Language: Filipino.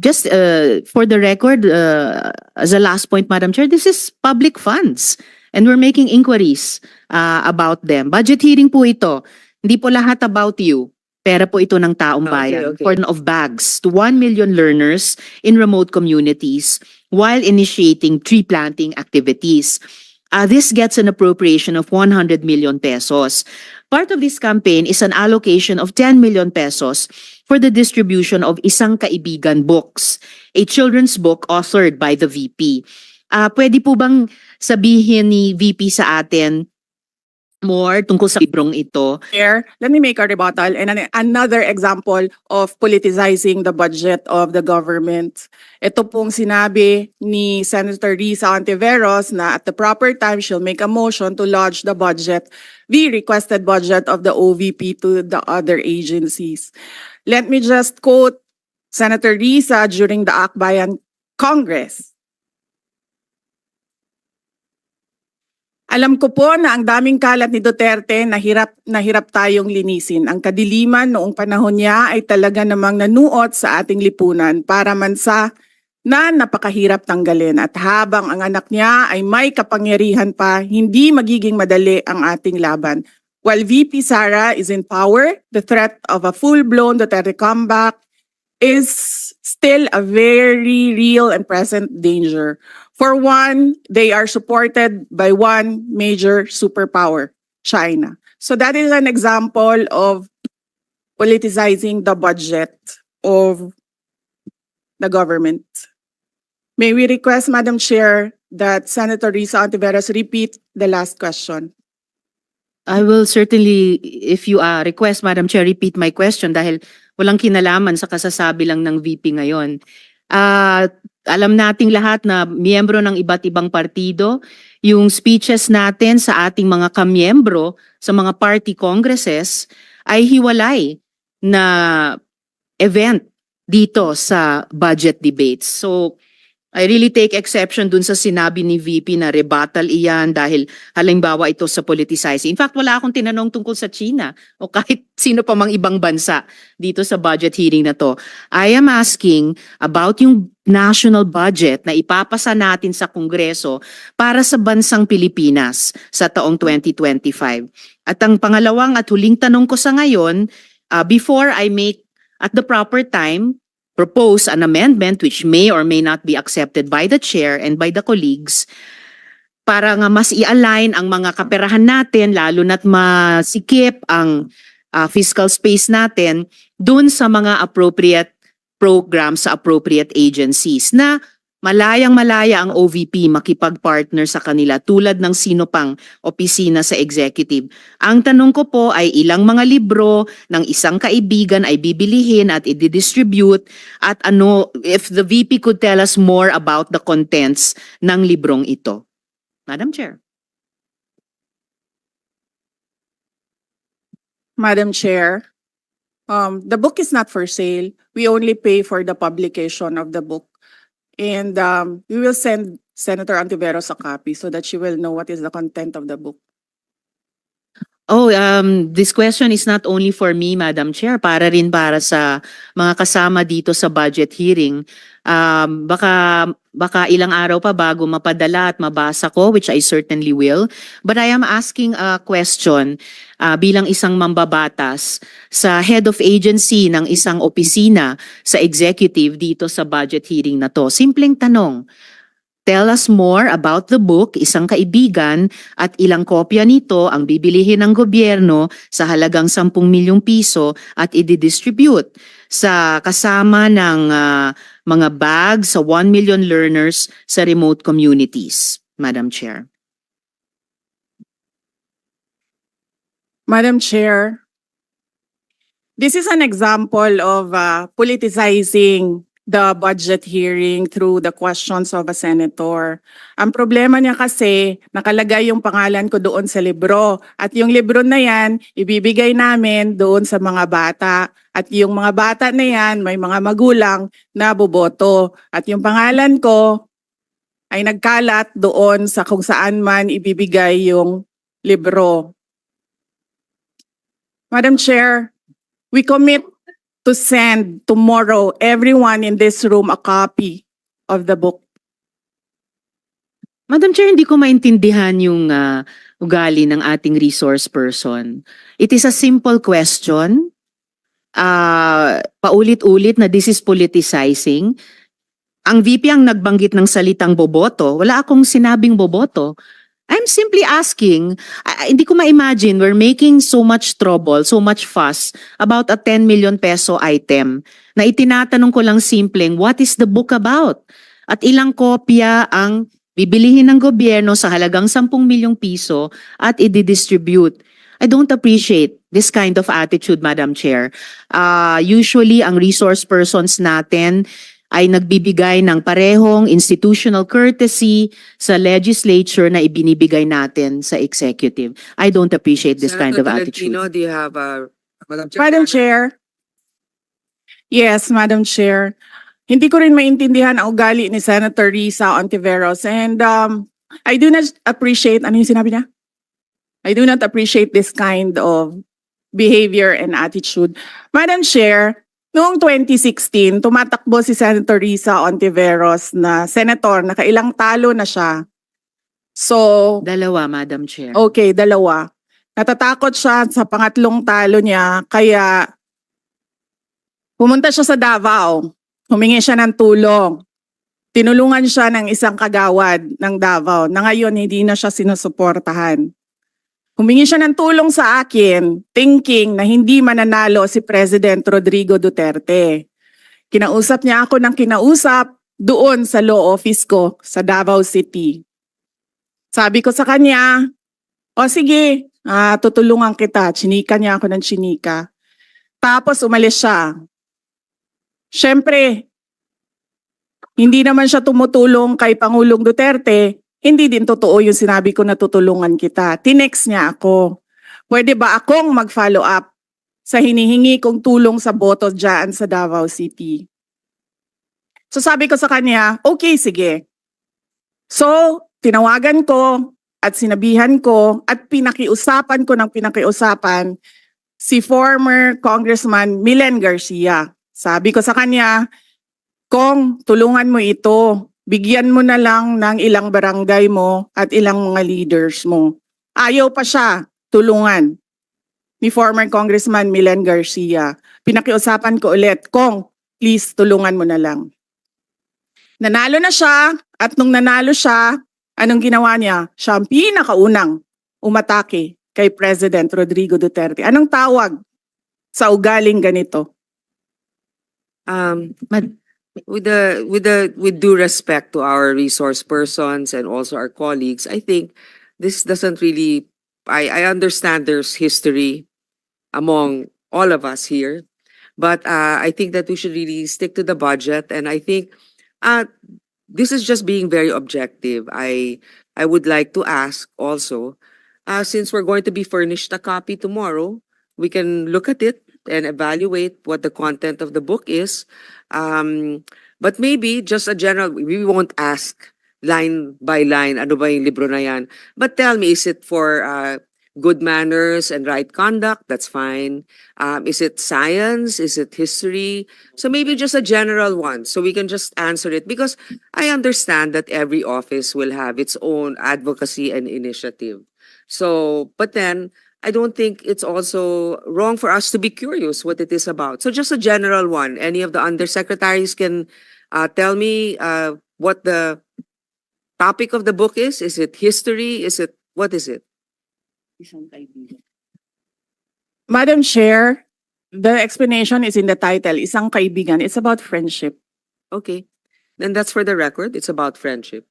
Just for the record, as a last point, Madam Chair, this is public funds and we're making inquiries about them. Budget hearing po ito. Hindi po lahat about you. Pera po ito ng taong bayan. Okay. For of bags to 1 million learners in remote communities while initiating tree planting activities. This gets an appropriation of 100 million pesos. Part of this campaign is an allocation of 10 million pesos for the distribution of Isang Kaibigan books, a children's book authored by the VP. Pwede po bang sabihin ni VP sa atin more tungkol sa librong ito? Chair, let me make a rebuttal and another example of politicizing the budget of the government. Ito pong sinabi ni Senator Risa Ontiveros na at the proper time she'll make a motion to lodge the budget, the requested budget of the OVP to the other agencies. Let me just quote Senator Risa during the Akbayan Congress. Alam ko po na ang daming kalat ni Duterte na hirap tayong linisin. Ang kadiliman noong panahon niya ay talaga namang nanuot sa ating lipunan para mansa na napakahirap tanggalin. At habang ang anak niya ay may kapangyarihan pa, hindi magiging madali ang ating laban. While VP Sara is in power, the threat of a full-blown Duterte comeback is still a very real and present danger. For one, they are supported by one major superpower, China. So that is an example of politicizing the budget of the government. May we request, Madam Chair, that Senator Risa Ontiveros repeat the last question. I will certainly, if you request, Madam Chair, repeat my question dahil walang kinalaman sa kasasabi lang ng VP ngayon. Alam nating lahat na miyembro ng iba't ibang partido, yung speeches natin sa ating mga kamiyembro sa mga party congresses ay hiwalay na event dito sa budget debates. So, I really take exception dun sa sinabi ni VP na rebuttal iyan dahil halimbawa ito sa politicizing. In fact, wala akong tinanong tungkol sa China o kahit sino pa mang ibang bansa dito sa budget hearing na to. I am asking about yung national budget na ipapasa natin sa Kongreso para sa bansang Pilipinas sa taong 2025. At ang pangalawang at huling tanong ko sa ngayon, before I make at the proper time propose an amendment which may or may not be accepted by the chair and by the colleagues para nga mas i-align ang mga kaperahan natin lalo na't masikip ang fiscal space natin dun sa mga appropriate programs sa appropriate agencies na malayang-malaya ang OVP makipag-partner sa kanila tulad ng sino pang opisina sa executive. Ang tanong ko po ay ilang mga libro ng Isang Kaibigan ay bibilihin at i-distribute at ano, if the VP could tell us more about the contents ng librong ito. Madam Chair. Madam Chair, the book is not for sale. We only pay for the publication of the book. And we will send Senator Ontiveros a copy so that she will know what is the content of the book. Oh, this question is not only for me, Madam Chair, para rin para sa mga kasama dito sa budget hearing. Baka ilang araw pa bago mapadala at mabasa ko, which I certainly will. But I am asking a question bilang isang mambabatas sa head of agency ng isang opisina sa executive dito sa budget hearing na to. Simpleng tanong. Tell us more about the book, Isang Kaibigan, at ilang kopya nito ang bibilihin ng gobyerno sa halagang 10 milyong piso at i-distribute sa kasama ng mga bags sa 1 million learners sa remote communities, Madam Chair. Madam Chair, this is an example of politicizing the budget hearing through the questions of a senator. Ang problema niya kasi, nakalagay yung pangalan ko doon sa libro. At yung libro na yan, ibibigay namin doon sa mga bata. At yung mga bata na yan, may mga magulang na boboto. At yung pangalan ko ay nagkalat doon sa kung saan man ibibigay yung libro. Madam Chair, we commit to send tomorrow everyone in this room a copy of the book? Madam Chair, hindi ko maintindihan yung ugali ng ating resource person. It is a simple question. Paulit-ulit na this is politicizing. Ang VP ang nagbanggit ng salitang boboto. Wala akong sinabing boboto. I'm simply asking, hindi ko ma-imagine we're making so much trouble, so much fuss about a 10 million peso item na itinatanong ko lang simpleng, what is the book about? At ilang kopya ang bibilihin ng gobyerno sa halagang 10 milyong piso at i-distribute. I don't appreciate this kind of attitude, Madam Chair. Usually, ang resource persons natin ay nagbibigay ng parehong institutional courtesy sa legislature na ibinibigay natin sa executive. I don't appreciate this kind of attitude. Tolentino, do you have Madam Chair? Madam Chair. Yes, Madam Chair. Hindi ko rin maintindihan ang ugali ni Senator Risa Ontiveros, and I do not appreciate, ano yung sinabi niya? I do not appreciate this kind of behavior and attitude. Madam Chair, noong 2016, tumatakbo si Senator Risa Ontiveros na senator, nakailang talo na siya. So, Dalawa, Madam Chair. okay, dalawa. Natatakot siya sa pangatlong talo niya, kaya pumunta siya sa Davao. Humingi siya ng tulong. Tinulungan siya ng isang kagawad ng Davao na ngayon hindi na siya sinusuportahan. Humingi siya ng tulong sa akin, thinking na hindi mananalo si President Rodrigo Duterte. Kinausap niya ako ng kinausap doon sa law office ko sa Davao City. Sabi ko sa kanya, o sige, tutulungan kita. Chinika niya ako ng chinika. Tapos umalis siya. Siyempre, hindi naman siya tumutulong kay Pangulong Duterte. Hindi din totoo yung sinabi ko na tutulungan kita. Tinext niya ako. Pwede ba akong mag-follow up sa hinihingi kong tulong sa boto dyan sa Davao City? So sabi ko sa kanya, okay, sige. So, tinawagan ko at sinabihan ko at pinakiusapan ko ng pinakiusapan si former Congressman Milen Garcia. Sabi ko sa kanya, Kong, tulungan mo ito. Bigyan mo na lang ng ilang barangay mo at ilang mga leaders mo. Ayaw pa siya tulungan ni former Congressman Milen Garcia. Pinakiusapan ko ulit, Kong, please tulungan mo na lang. Nanalo na siya at nung nanalo siya, anong ginawa niya? Siya ang pinakaunang umatake kay President Rodrigo Duterte. Anong tawag sa ugaling ganito? With due respect to our resource persons and also our colleagues, I think this doesn't really. I understand there's history among all of us here, but I think that we should really stick to the budget. And I think this is just being very objective. I would like to ask also, since we're going to be furnished a copy tomorrow, we can look at it and evaluate what the content of the book is. But maybe just a general, we won't ask line by line, ano ba yung libro na yan? But tell me, is it for good manners and right conduct? That's fine. Is it science? Is it history? So maybe just a general one, so we can just answer it. Because I understand that every office will have its own advocacy and initiative. So, but then, I don't think it's also wrong for us to be curious what it is about. So just a general one. Any of the undersecretaries can tell me what the topic of the book is? Is it history? What is it? Madam Chair, the explanation is in the title, Isang Kaibigan. It's about friendship. Okay. Then that's for the record. It's about friendship.